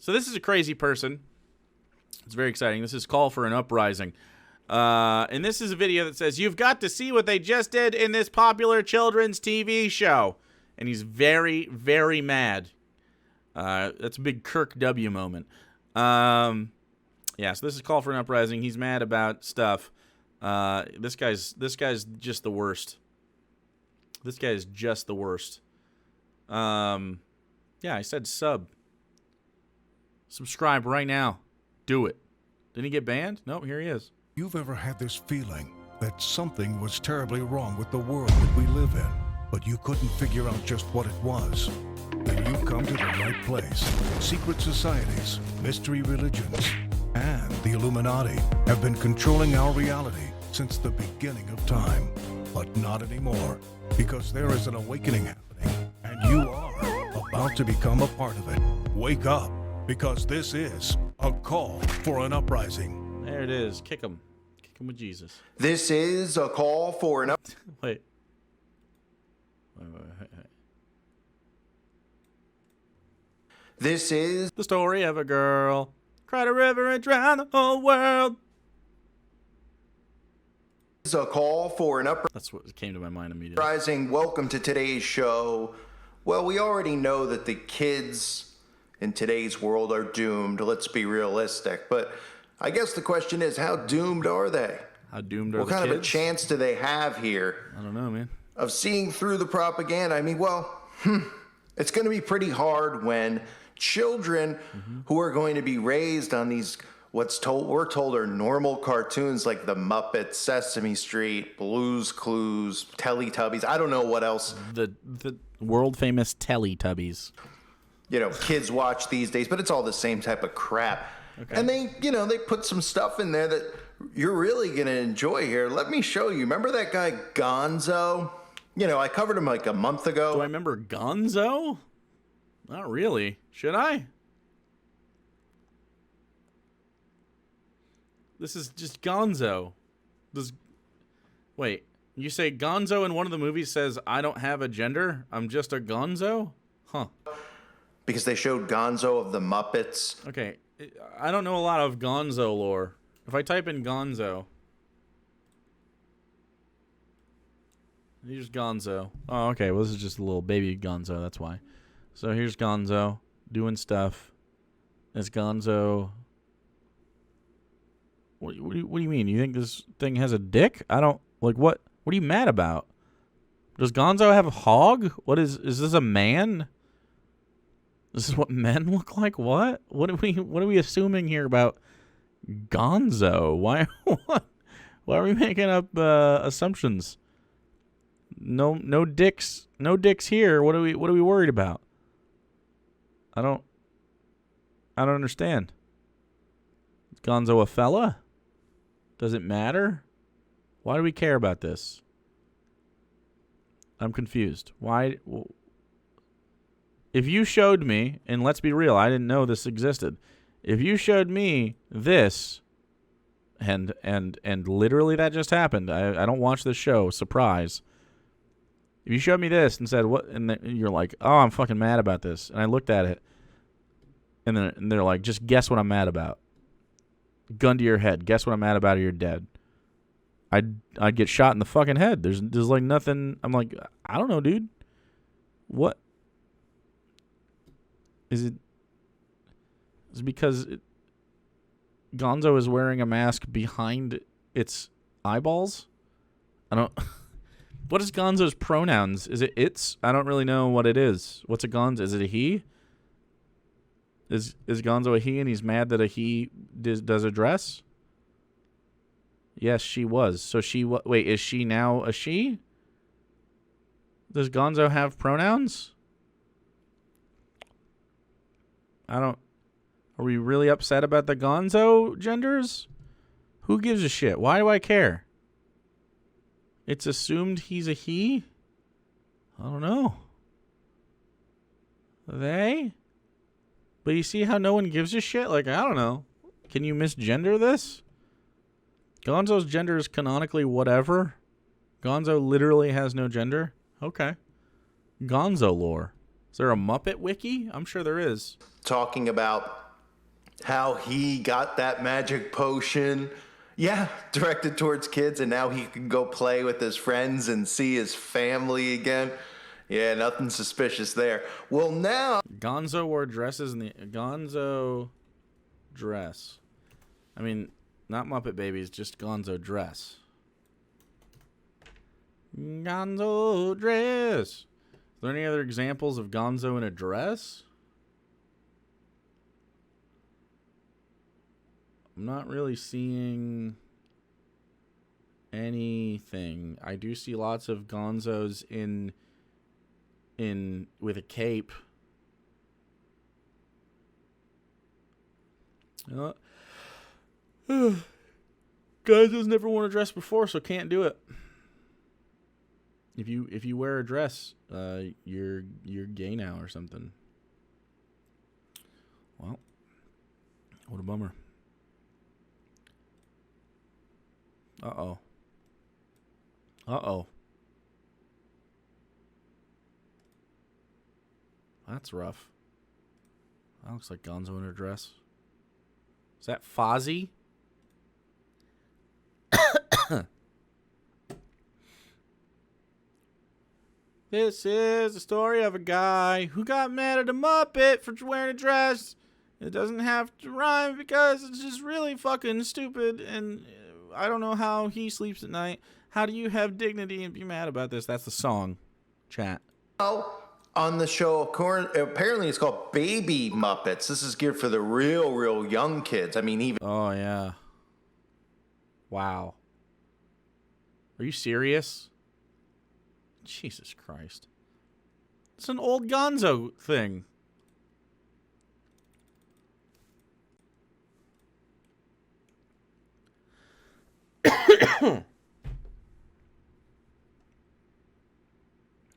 So this is a crazy person. It's very exciting. This is Call for an Uprising. And this is a video that says, you've got to see what they just did in this popular children's TV show. And he's very, very mad. That's a big Kirk W moment. Yeah, so this is Call for an Uprising. He's mad about stuff. This guy's just the worst. This guy is just the worst. Yeah, I said subscribe right now. Do it. Didn't he get banned? Nope, here he is. You've ever had this feeling that something was terribly wrong with the world that we live in, but you couldn't figure out just what it was? Then you've come to the right place. Secret societies, mystery religions, and the Illuminati have been controlling our reality since the beginning of time. But not anymore, because there is an awakening happening, and you are about to become a part of it. Wake up, because this is a call for an uprising. There it is. Kick him. Kick him with Jesus. This is a call for an Wait. This is the story of a girl. Cried a river and drowned the whole world. a call for an That's what came to my mind immediately. uprising. Welcome to today's show. Well, we already know that the kids in today's world are doomed. Let's be realistic. But I guess the question is, how doomed are they? How doomed are What the kind kids? of a chance do they have here I don't know, man. of seeing through the propaganda? I mean, well, it's going to be pretty hard when children who are going to be raised on these we're told are normal cartoons like the Muppets, Sesame Street, Blue's Clues, Teletubbies. I don't know what else. The world famous Teletubbies. Kids watch these days, but it's all the same type of crap. Okay. And they put some stuff in there that you're really going to enjoy here. Let me show you. Remember that guy Gonzo? I covered him like a month ago. Do I remember Gonzo? Not really. Should I? This is just Gonzo. Wait, you say Gonzo in one of the movies says, I don't have a gender? I'm just a Gonzo? Huh. Because they showed Gonzo of the Muppets. Okay, I don't know a lot of Gonzo lore. If I type in Gonzo. Here's Gonzo. Oh, okay, well this is just a little baby Gonzo, that's why. So here's Gonzo doing stuff. It's Gonzo. What do you mean? You think this thing has a dick? I don't like what are you mad about? Does Gonzo have a hog? Is this a man? This is what men look like? What are we assuming here about Gonzo? Why are we making up assumptions? No dicks here. What are we worried about? I don't understand. Is Gonzo a fella? Does it matter? Why do we care about this? I'm confused. Why? If you showed me, and let's be real, I didn't know this existed. If you showed me this, and literally that just happened. I don't watch this show. Surprise. If you showed me this and said what, and you're like, oh, I'm fucking mad about this, and I looked at it, and they're like, just guess what I'm mad about. Gun to your head. Guess what I'm mad about, or you're dead. I'd get shot in the fucking head. There's like nothing. I'm like, I don't know, dude. What is it? Is it because Gonzo is wearing a mask behind its eyeballs? I don't. What is Gonzo's pronouns? Is it its? I don't really know what it is. What's a Gonzo? Is it a he? Is Gonzo a he and he's mad that a he does a dress? Yes, she was. So wait, is she now a she? Does Gonzo have pronouns? Are we really upset about the Gonzo genders? Who gives a shit? Why do I care? It's assumed he's a he? I don't know. They? But you see how no one gives a shit? Like, I don't know. Can you misgender this? Gonzo's gender is canonically whatever. Gonzo literally has no gender. Okay. Gonzo lore. Is there a Muppet wiki? I'm sure there is. Talking about how he got that magic potion. Yeah, directed towards kids, and now he can go play with his friends and see his family again. Yeah, nothing suspicious there. Well, now... Gonzo wore dresses in the... Gonzo dress. I mean, not Muppet Babies, just Gonzo dress. Gonzo dress. Is there any other examples of Gonzo in a dress? I'm not really seeing anything. I do see lots of Gonzos in with a cape. Gonzo's never worn a dress before, so can't do it. If you wear a dress, you're gay now or something. Well, what a bummer. Uh-oh. Uh-oh. That's rough. That looks like Gonzo in her dress. Is that Fozzie? This is the story of a guy who got mad at a Muppet for wearing a dress. It doesn't have to rhyme because it's just really fucking stupid, and I don't know how he sleeps at night. How do you have dignity and be mad about this? That's the song, chat. Oh, on the show, apparently it's called Baby Muppets. This is geared for the real young kids. I mean, even... Oh, yeah. Wow. Are you serious? Jesus Christ. It's an old Gonzo thing.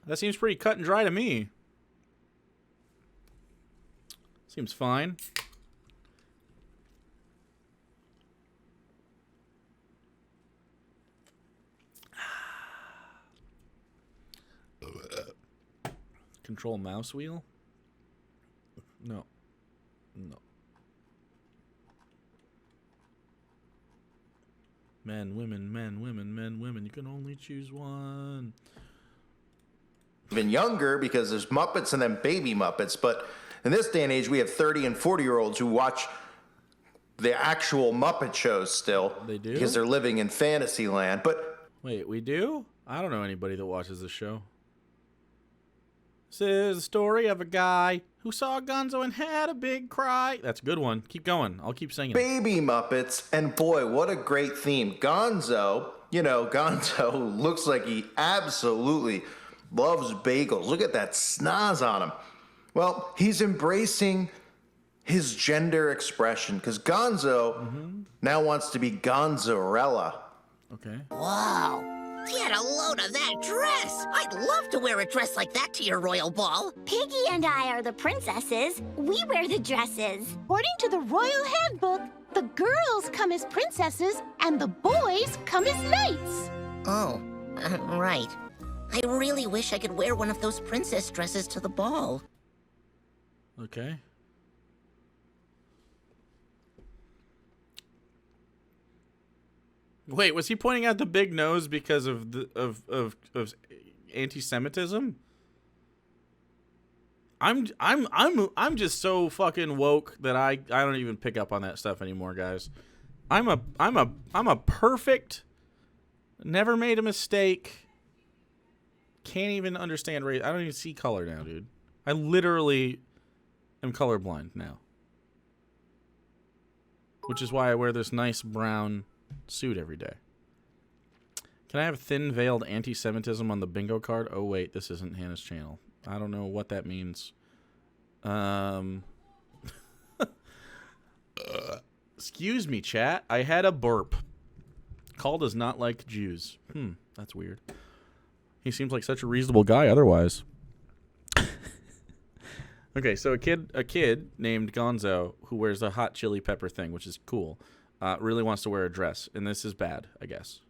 That seems pretty cut and dry to me. Seems fine. Control mouse wheel? No. No. Men, women, men, women, men, women. You can only choose one. Even younger, because there's Muppets and then Baby Muppets. But in this day and age, we have 30 and 40-year-olds who watch the actual Muppet shows still. They do? Because they're living in fantasy land. But wait, we do? I don't know anybody that watches this show. This is the story of a guy who saw Gonzo and had a big cry. That's a good one. Keep going. I'll keep singing. Baby Muppets, and boy, what a great theme. Gonzo, Gonzo looks like he absolutely loves bagels. Look at that snaz on him. Well, he's embracing his gender expression because Gonzo now wants to be Gonzorella. Okay. Wow. Get a load of that dress! I'd love to wear a dress like that to your royal ball. Piggy and I are the princesses. We wear the dresses. According to the royal handbook, the girls come as princesses and the boys come as knights. Oh, right. I really wish I could wear one of those princess dresses to the ball. Okay. Wait, was he pointing out the big nose because of the of anti-Semitism? I'm just so fucking woke that I don't even pick up on that stuff anymore, guys. I'm a perfect, never made a mistake. Can't even understand race. I don't even see color now, dude. I literally am colorblind now. Which is why I wear this nice brown suit every day. Can I have thin veiled anti-Semitism on the bingo card? Oh wait, this isn't Hannah's channel. I don't know what that means. Excuse me, chat. I had a burp. Call does not like Jews. That's weird. He seems like such a reasonable guy otherwise. Okay, so a kid named Gonzo who wears a hot chili pepper thing, which is cool, really wants to wear a dress, and this is bad, I guess.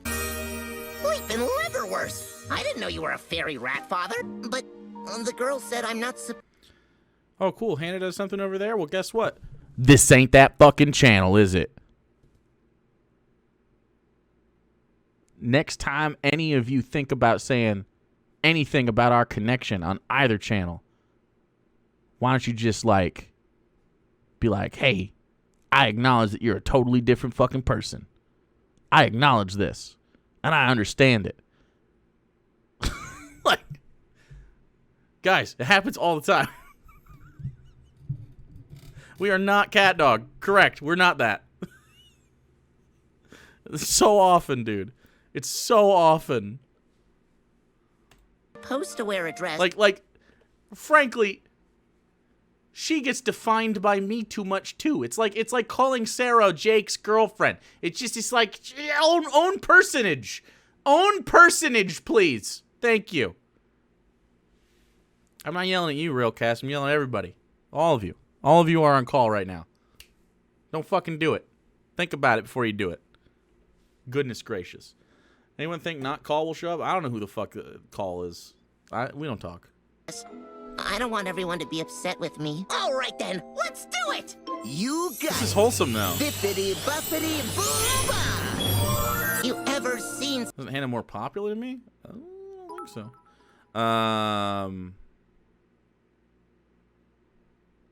Bleepin' liverwurst! I didn't know you were a fairy rat father, but the girl said I'm not Oh, cool. Hannah does something over there. Well, guess what? This ain't that fucking channel, is it? Next time any of you think about saying anything about our connection on either channel, why don't you just like be like, hey, I acknowledge that you're a totally different fucking person. I acknowledge this and I understand it. Like, guys, it happens all the time. We are not Cat Dog. Correct. We're not that. So often, dude. It's so often. Supposed to wear a dress. Like, frankly, she gets defined by me too much too. It's like calling Sarah Jake's girlfriend. It's like own personage. Own personage, please. Thank you. I'm not yelling at you, Realcast. I'm yelling at everybody. All of you. All of you are on call right now. Don't fucking do it. Think about it before you do it. Goodness gracious. Anyone think not call will show up? I don't know who the fuck call is. We don't talk. I don't want everyone to be upset with me. All right then, let's do it. You got This is wholesome now. Bippity buffity booba. You ever seen Isn't Hannah more popular than me? I don't think so.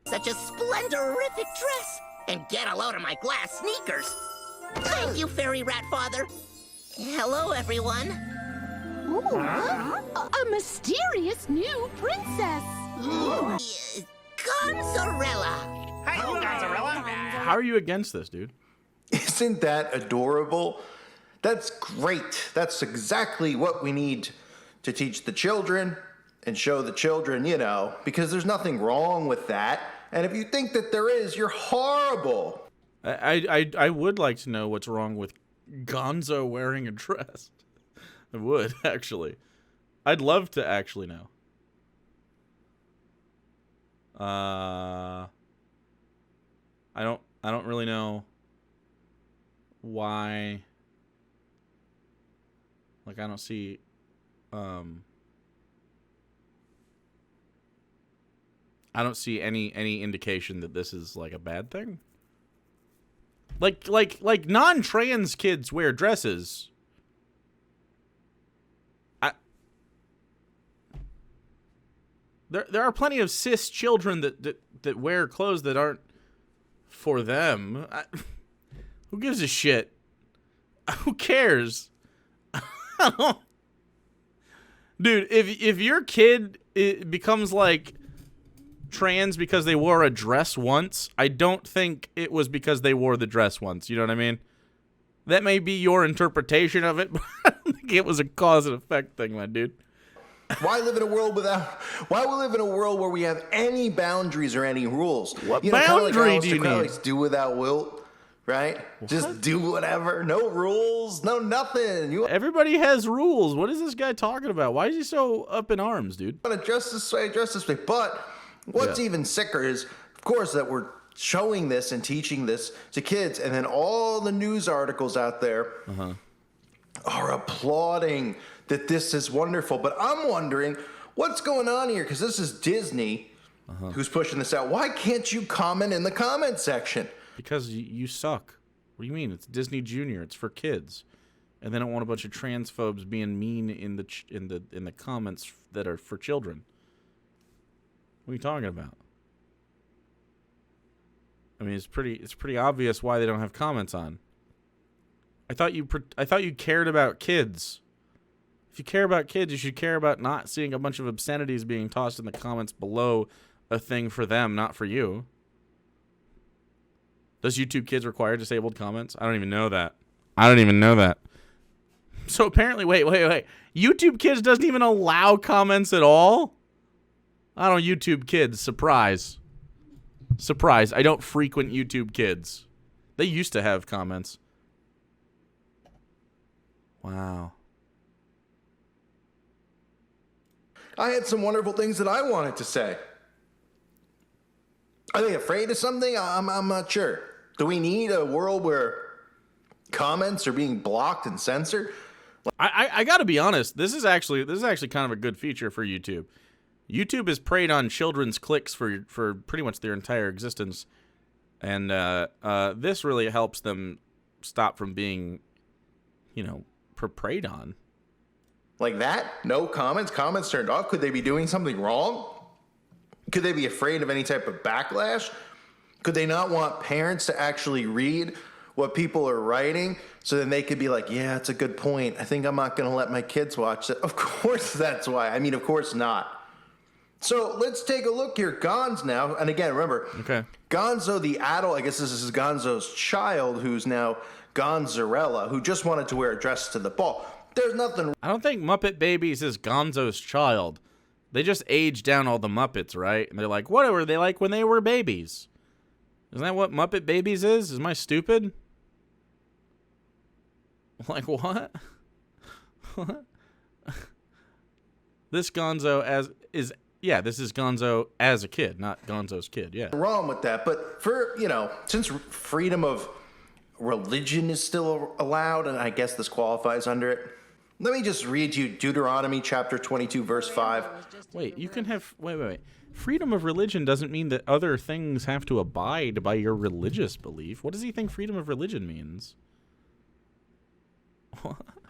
such a splendorific dress? And get a load of my glass sneakers. Thank you, Fairy Rat Father. Hello, everyone. Ooh, a mysterious new princess. Gonzarella. How are you against this, dude? Isn't that adorable? That's great. That's exactly what we need to teach the children and show the children, you know, because there's nothing wrong with that. And if you think that there is, you're horrible. I would like to know what's wrong with Gonzo wearing a dress. I would, actually. I'd love to actually know. I don't really know why. Like, I don't see I don't see any indication that this is like a bad thing. Like non-trans kids wear dresses. There are plenty of cis children that wear clothes that aren't for them. Who gives a shit? Who cares? Dude, if your kid becomes like trans because they wore a dress once, I don't think it was because they wore the dress once. You know what I mean? That may be your interpretation of it, but I don't think it was a cause and effect thing, my dude. Why live in a world why we live in a world where we have any boundaries or any rules? What you know, boundary like do you need? Do without wilt, right? What? Just do whatever. No rules, no nothing. Everybody has rules. What is this guy talking about? Why is he so up in arms, dude? Want to dress this way, dress this way. But what's even sicker is, of course, that we're showing this and teaching this to kids, and then all the news articles out there are applauding that this is wonderful. But I'm wondering what's going on here, because this is Disney who's pushing this out. Why can't you comment in the comment section? Because you suck. What do you mean? It's Disney Junior. It's for kids, and they don't want a bunch of transphobes being mean in the comments that are for children. What are you talking about? I mean, it's pretty obvious why they don't have comments on. I thought you cared about kids. If you care about kids, you should care about not seeing a bunch of obscenities being tossed in the comments below a thing for them, not for you. Does YouTube Kids require disabled comments? I don't even know that. So apparently, wait. YouTube Kids doesn't even allow comments at all? I don't YouTube Kids. Surprise. I don't frequent YouTube Kids. They used to have comments. Wow. I had some wonderful things that I wanted to say. Are they afraid of something? I'm not sure. Do we need a world where comments are being blocked and censored? I gotta be honest. This is actually kind of a good feature for YouTube. YouTube has preyed on children's clicks for pretty much their entire existence. And this really helps them stop from being, preyed on. Like that? No comments? Comments turned off? Could they be doing something wrong? Could they be afraid of any type of backlash? Could they not want parents to actually read what people are writing so then they could be like, yeah, it's a good point. I think I'm not going to let my kids watch it. Of course that's why. I mean, of course not. So let's take a look here. Gonz now, and again, remember, Okay. Gonzo the adult, I guess this is Gonzo's child, who's now Gonzarella, who just wanted to wear a dress to the ball. There's nothing. I don't think Muppet Babies is Gonzo's child. They just age down all the Muppets, right? And they're like, what were they like when they were babies? Isn't that what Muppet Babies is? Am I stupid? Like, what? What? This Gonzo this is Gonzo as a kid, not Gonzo's kid, yeah. Wrong with that, but for, since freedom of religion is still allowed, and I guess this qualifies under it, let me just read you Deuteronomy chapter 22, verse 5. Wait, you can have... Wait. Freedom of religion doesn't mean that other things have to abide by your religious belief. What does he think freedom of religion means?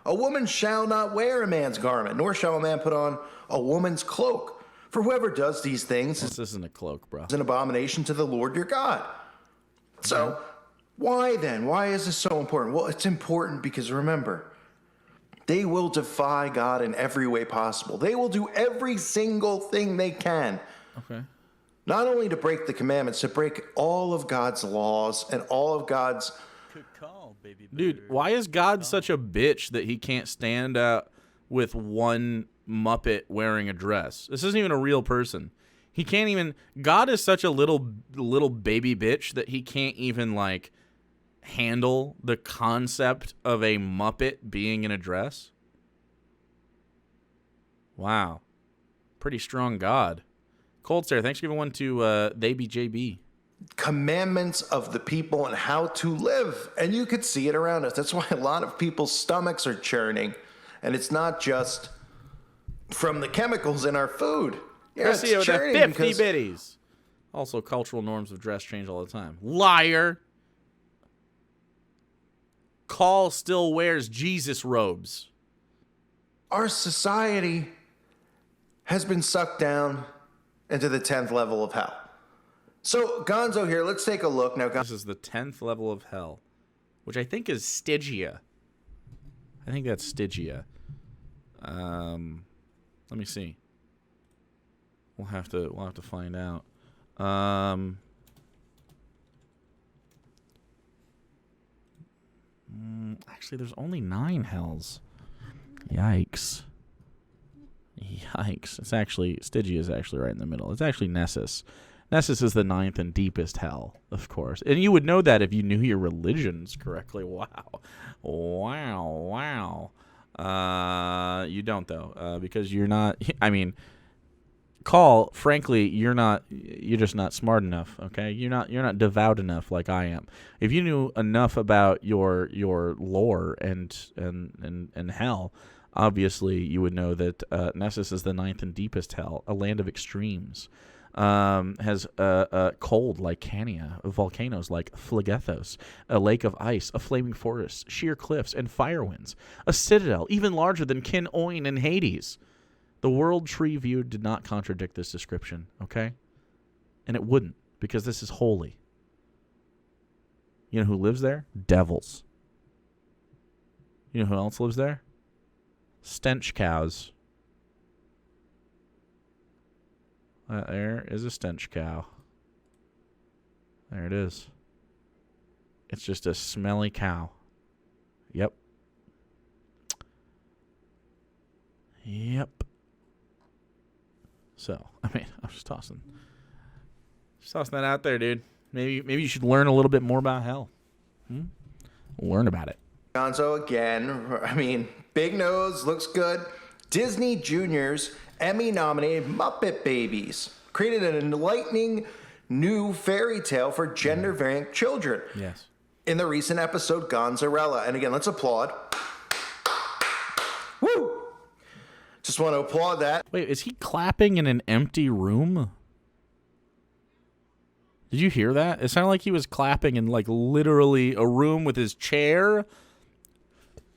A woman shall not wear a man's garment, nor shall a man put on a woman's cloak. For whoever does these things This isn't a cloak, bro. is an abomination to the Lord your God. So, why then? Why is this so important? Well, it's important because remember, they will defy God in every way possible. They will do every single thing they can. Okay. Not only to break the commandments, to break all of God's laws and all of God's... Good call, baby. Dude, why is God such a bitch that he can't stand out with one Muppet wearing a dress? This isn't even a real person. He can't even... God is such a little baby bitch that he can't even, handle the concept of a Muppet being in a dress? Wow. Pretty strong God. Cold Stare, thanks for giving one to They Be JB. commandments of the people and how to live. And you could see it around us. That's why a lot of people's stomachs are churning. And it's not just from the chemicals in our food. Yeah, See with the churning 50 because- bitties. Also, cultural norms of dress change all the time. Liar. Call still wears Jesus robes. our society has been sucked down into the 10th level of hell. So, Gonzo here, let's take a look. Now, This is the 10th level of hell, which I think is Stygia. I think that's Stygia. Let me see. We'll have to find out. Actually, there's only 9 hells. Yikes. Yikes. It's actually, Stygia is actually right in the middle. It's actually Nessus. Nessus is the 9th and deepest hell, of course. And you would know that if you knew your religions correctly. Wow. Wow. You don't, though, because you're not, I mean, Call, frankly, you're just not smart enough, okay? You're not devout enough like I am. If you knew enough about your lore and hell, obviously you would know that Nessus is the 9th and deepest hell, a land of extremes. Has cold like Cania, volcanoes like Phlegethos, a lake of ice, a flaming forest, sheer cliffs, and fire winds, a citadel even larger than Kin Oin and Hades. The world tree view did not contradict this description, okay? And it wouldn't, because this is holy. You know who lives there? Devils. You know who else lives there? Stench cows. There is a stench cow. There it is. It's just a smelly cow. Yep. So, I mean, I'm just tossing that out there, dude. Maybe you should learn a little bit more about hell. Learn about it. Gonzo again. I mean, big nose, looks good. Disney Junior's Emmy-nominated Muppet Babies created an enlightening new fairy tale for gender-variant children. Yes. In the recent episode, Gonzarella. And again, let's applaud. Woo! Just want to applaud that. Wait, is he clapping in an empty room? Did you hear that? It sounded like he was clapping in like literally a room with his chair,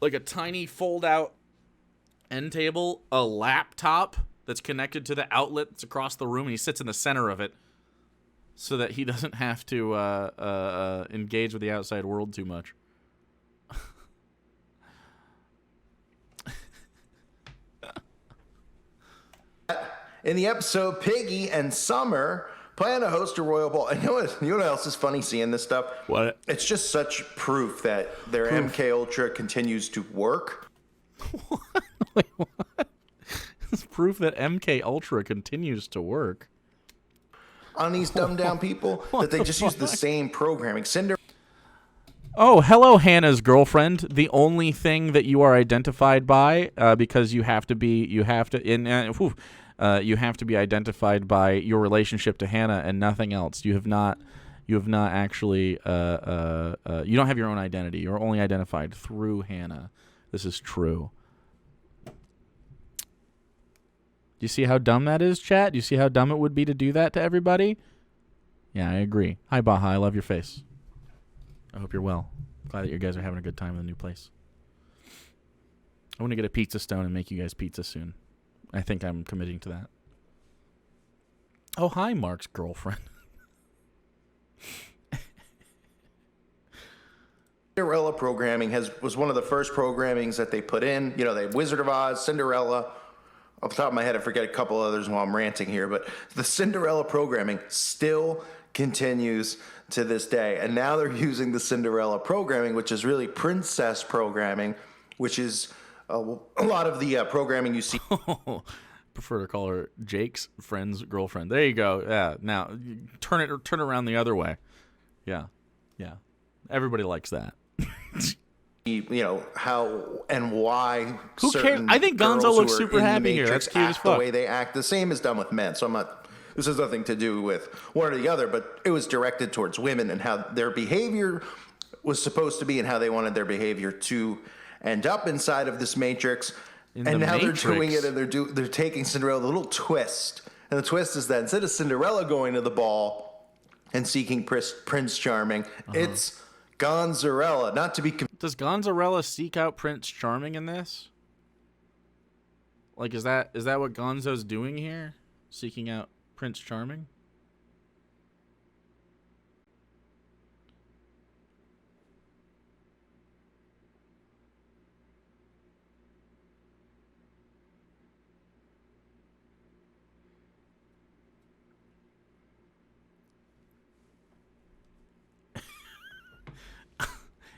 like a tiny fold-out end table, a laptop that's connected to the outlet that's across the room, and he sits in the center of it so that he doesn't have to engage with the outside world too much. In the episode, Piggy and Summer plan to host a royal ball. And you know what else is funny seeing this stuff? What? It's just such proof that their MK Ultra continues to work. Wait, what? It's proof that MK Ultra continues to work On these dumbed down people, that they just use the same programming. Oh, hello, Hannah's girlfriend. The only thing that you are identified by, because you have to be identified by your relationship to Hannah and nothing else. You have not actually, you don't have your own identity. You're only identified through Hannah. This is true. Do you see how dumb that is, chat? Do you see how dumb it would be to do that to everybody? Yeah, I agree. Hi, Baja. I love your face. I hope you're well. Glad that you guys are having a good time in the new place. I want to get a pizza stone and make you guys pizza soon. I think I'm committing to that. Oh, hi, Mark's girlfriend. Cinderella programming was one of the first programmings that they put in. You know, they had Wizard of Oz, Cinderella. Off the top of my head, I forget a couple others while I'm ranting here, but the Cinderella programming still continues to this day. And now they're using the Cinderella programming, which is really princess programming, which is a lot of the programming you see. Prefer to call her Jake's friend's girlfriend. There you go. Yeah. Now turn it around the other way. Yeah. Yeah. Everybody likes that. You know how and why. Who cares? I think Gonzo looks super happy here. That's cute as fuck. The way they act, the same is done with men. So I'm not. This has nothing to do with one or the other, but it was directed towards women and how their behavior was supposed to be and how they wanted their behavior to end up inside of this matrix. And now they're doing it, and they're taking Cinderella a little twist. And the twist is that instead of Cinderella going to the ball and seeking Prince Charming, it's Gonzarella. Not to be Does Gonzarella seek out Prince Charming in this? Like, is that what Gonzo's doing here? Seeking out Prince Charming?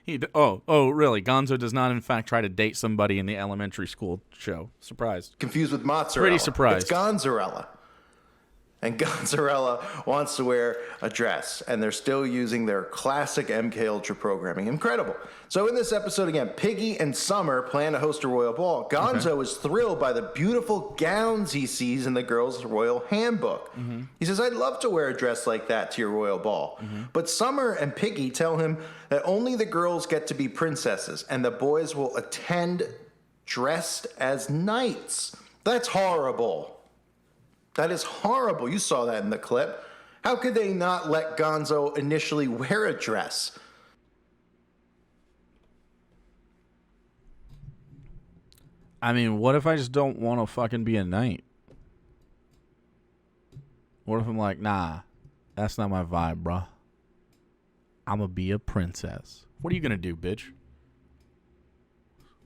Really? Gonzo does not, in fact, try to date somebody in the elementary school show. Surprised. confused with mozzarella. Pretty surprised. It's Gonzarella. And Gonzarella wants to wear a dress, and they're still using their classic MK Ultra programming. Incredible. So in this episode, again, Piggy and Summer plan to host a royal ball. Gonzo is thrilled by the beautiful gowns he sees in the girls' royal handbook. He says, I'd love to wear a dress like that to your royal ball. But Summer and Piggy tell him that only the girls get to be princesses, and the boys will attend dressed as knights. That's horrible. That is horrible. You saw that in the clip. How could they not let Gonzo initially wear a dress? I mean, what if I just don't want to fucking be a knight? What if I'm like, nah, that's not my vibe, bro. I'm going to be a princess. What are you going to do, bitch?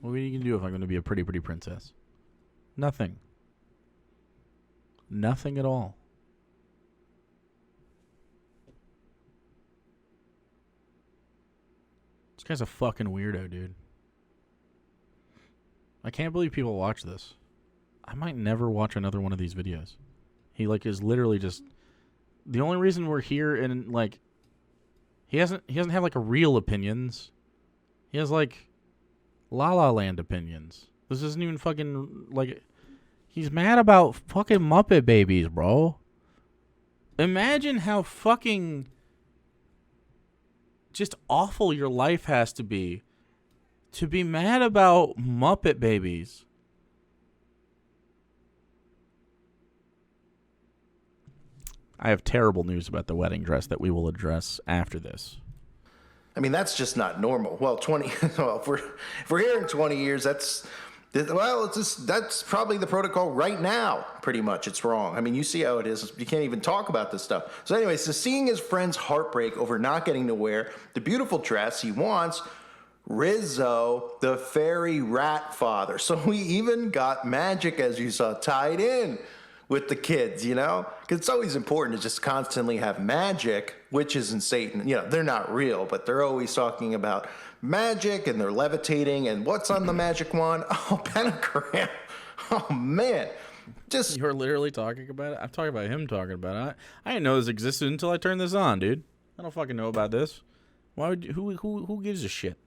What are you going to do if I'm going to be a pretty, pretty princess? Nothing. Nothing at all. This guy's a fucking weirdo, dude. I can't believe people watch this. I might never watch another one of these videos. He like is literally just the only reason we're here, and like he doesn't have like a real opinions. He has like La La Land opinions. This isn't even fucking like. He's mad about fucking Muppet Babies, bro. Imagine how fucking just awful your life has to be mad about Muppet Babies. I have terrible news about the wedding dress that we will address after this. I mean, that's just not normal. Well, 20. Well, if we're here in 20 years, that's probably the protocol right now. Pretty much, it's wrong. I mean, you see how it is. You can't even talk about this stuff. So, anyway, seeing his friend's heartbreak over not getting to wear the beautiful dress he wants, Rizzo, the fairy rat father. So we even got magic, as you saw, tied in with the kids, you know? Because it's always important to just constantly have magic, witches and Satan. You know, they're not real, but they're always talking about magic, and they're levitating, and what's on the magic wand? Oh, pentagram. Oh, man. Just You're literally talking about it? I'm talking about him talking about it. I didn't know this existed until I turned this on, dude. I don't fucking know about this. Why would you, who gives a shit?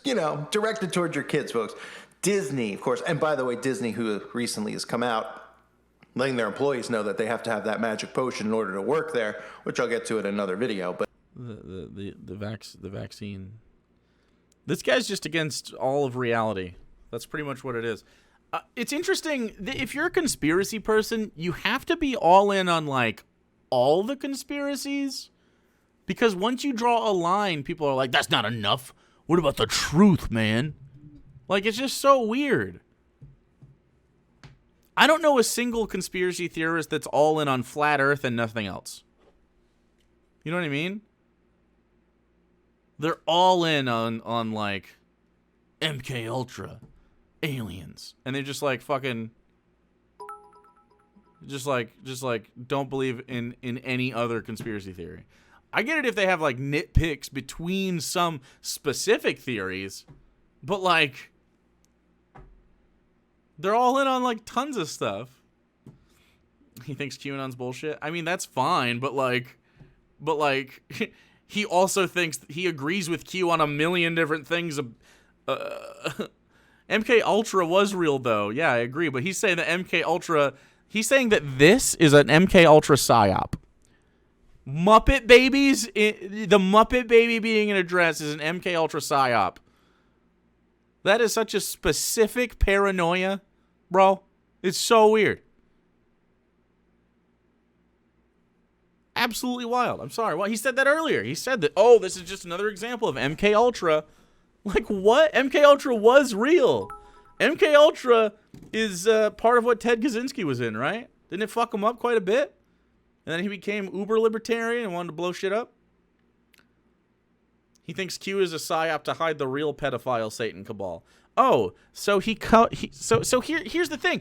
you know, directed towards your kids, folks. Disney, of course, and by the way, Disney, who recently has come out letting their employees know that they have to have that magic potion in order to work there, which I'll get to in another video. But the vaccine. This guy's just against all of reality. That's pretty much what it is. It's interesting. If you're a conspiracy person, you have to be all in on, like, all the conspiracies. Because once you draw a line, people are like, that's not enough. What about the truth, man? Like, it's just so weird. I don't know a single conspiracy theorist that's all in on flat Earth and nothing else. You know what I mean? They're all in on like, MK Ultra, aliens. And they're just like fucking... Just like don't believe in any other conspiracy theory. I get it if they have, like, nitpicks between some specific theories, but, like, they're all in on, like, tons of stuff. He thinks QAnon's bullshit. I mean, that's fine, but he also thinks he agrees with Q on a million different things. MK Ultra was real, though. Yeah, I agree, but he's saying that MK Ultra... He's saying that this is an MK Ultra psyop. Muppet Babies, the Muppet Baby being in a dress is an MK Ultra psyop. That is such a specific paranoia, bro. It's so weird. Absolutely wild. I'm sorry. Well, he said that earlier. He said that, oh, this is just another example of MK Ultra. Like, what? MK Ultra was real. MK Ultra is part of what Ted Kaczynski was in, right? Didn't it fuck him up quite a bit? And then he became uber libertarian and wanted to blow shit up. He thinks Q is a psyop to hide the real pedophile Satan cabal. Oh, so here's the thing.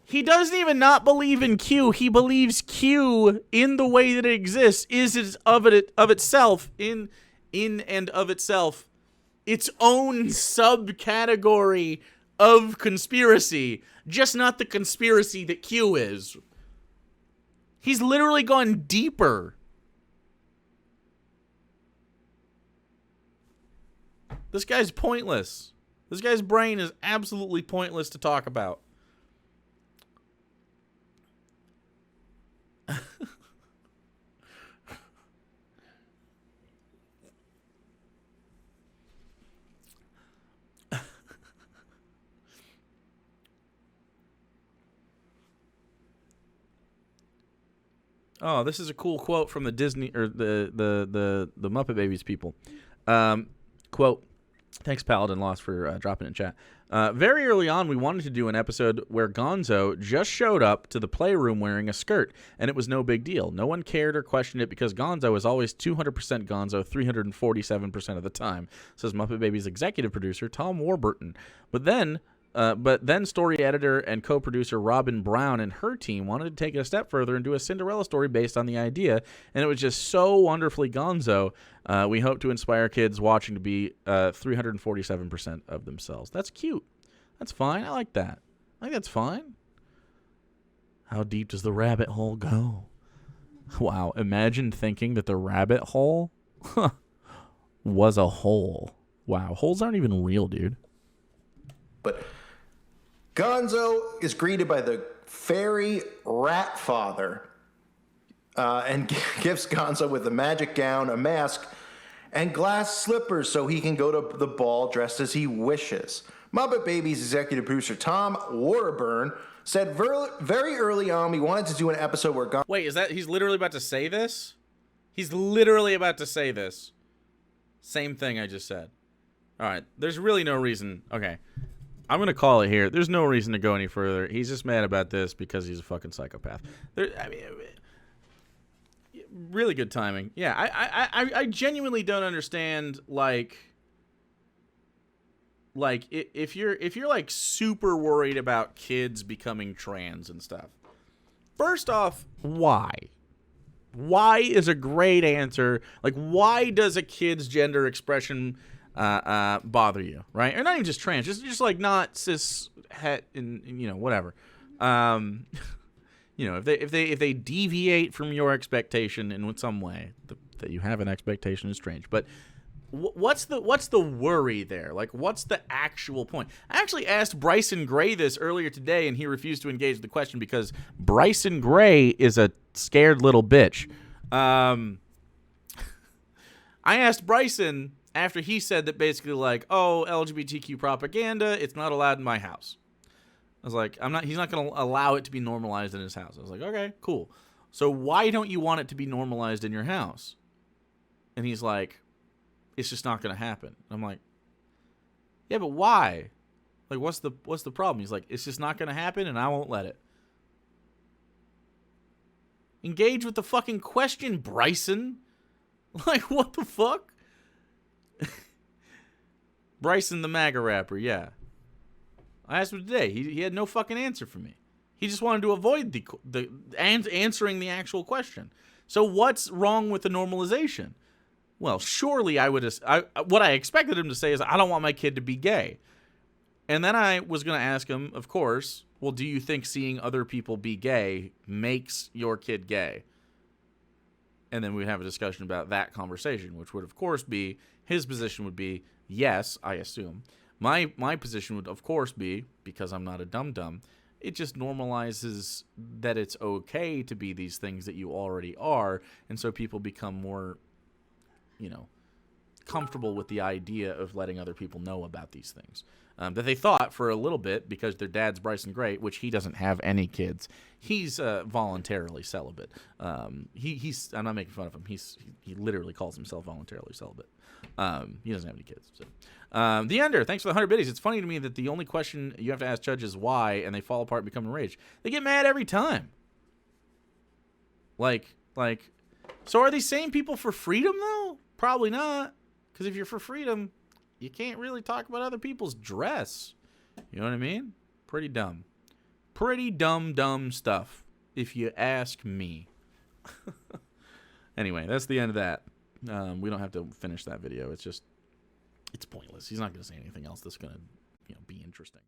He doesn't even not believe in Q. He believes Q in the way that it exists is of itself in and of itself its own subcategory of conspiracy, just not the conspiracy that Q is. He's literally gone deeper. This guy's pointless. This guy's brain is absolutely pointless to talk about. Oh, this is a cool quote from the Disney or the Muppet Babies people. Quote, thanks Paladin Lost for dropping in chat. Very early on, we wanted to do an episode where Gonzo just showed up to the playroom wearing a skirt, and it was no big deal. No one cared or questioned it because Gonzo is always 200% Gonzo 347% of the time, says Muppet Babies executive producer Tom Warburton. But then story editor and co-producer Robin Brown and her team wanted to take it a step further and do a Cinderella story based on the idea, and it was just so wonderfully Gonzo. We hope to inspire kids watching to be 347% of themselves. That's cute. That's fine. I like that. I think that's fine. How deep does the rabbit hole go? Wow. Imagine thinking that the rabbit hole was a hole. Wow. Holes aren't even real, dude. But Gonzo is greeted by the fairy rat father and gifts Gonzo with a magic gown, a mask, and glass slippers so he can go to the ball dressed as he wishes. Muppet Babies executive producer Tom Waterburn said very early on we wanted to do an episode where Gonzo... Wait, is that he's literally about to say this? He's literally about to say this. Same thing I just said. All right, there's really no reason. Okay, I'm going to call it here. There's no reason to go any further. He's just mad about this because he's a fucking psychopath. I mean, really good timing. Yeah, I genuinely don't understand, like if you're like super worried about kids becoming trans and stuff. First off, why? Why is a great answer. Like, why does a kid's gender expression bother you, right? Or not even just trans, just like not cis het and you know, whatever. You know, if they deviate from your expectation in some way, that you have an expectation is strange. But what's the worry there? Like, what's the actual point? I actually asked Bryson Gray this earlier today, and he refused to engage the question because Bryson Gray is a scared little bitch. I asked Bryson after he said that basically like, oh, LGBTQ propaganda, it's not allowed in my house. I was like, he's not going to allow it to be normalized in his house. I was like, okay, cool. So why don't you want it to be normalized in your house? And he's like, it's just not going to happen. I'm like, yeah, but why? Like, what's the problem? He's like, it's just not going to happen and I won't let it. Engage with the fucking question, Bryson. Like, what the fuck? Bryson the MAGA rapper, yeah. I asked him today. He had no fucking answer for me. He just wanted to avoid the answering the actual question. So what's wrong with the normalization? Well, surely what I expected him to say is, I don't want my kid to be gay. And then I was going to ask him, of course, well, do you think seeing other people be gay makes your kid gay? And then we'd have a discussion about that conversation, which would, of course, be, his position would be, yes, I assume. My position would, of course, be, because I'm not a dum-dum, it just normalizes that it's okay to be these things that you already are, and so people become more, you know, comfortable with the idea of letting other people know about these things. That they thought for a little bit, because their dad's Bryson Gray, which he doesn't have any kids. He's voluntarily celibate. He's I'm not making fun of him. He literally calls himself voluntarily celibate. He doesn't have any kids. So. The Ender, thanks for the 100 biddies. It's funny to me that the only question you have to ask judges is why, and they fall apart and become enraged. They get mad every time. Like, so are these same people for freedom, though? Probably not. Because if you're for freedom, you can't really talk about other people's dress. You know what I mean? Pretty dumb. Pretty dumb stuff, if you ask me. Anyway, that's the end of that. We don't have to finish that video. It's pointless. He's not going to say anything else that's going to, be interesting.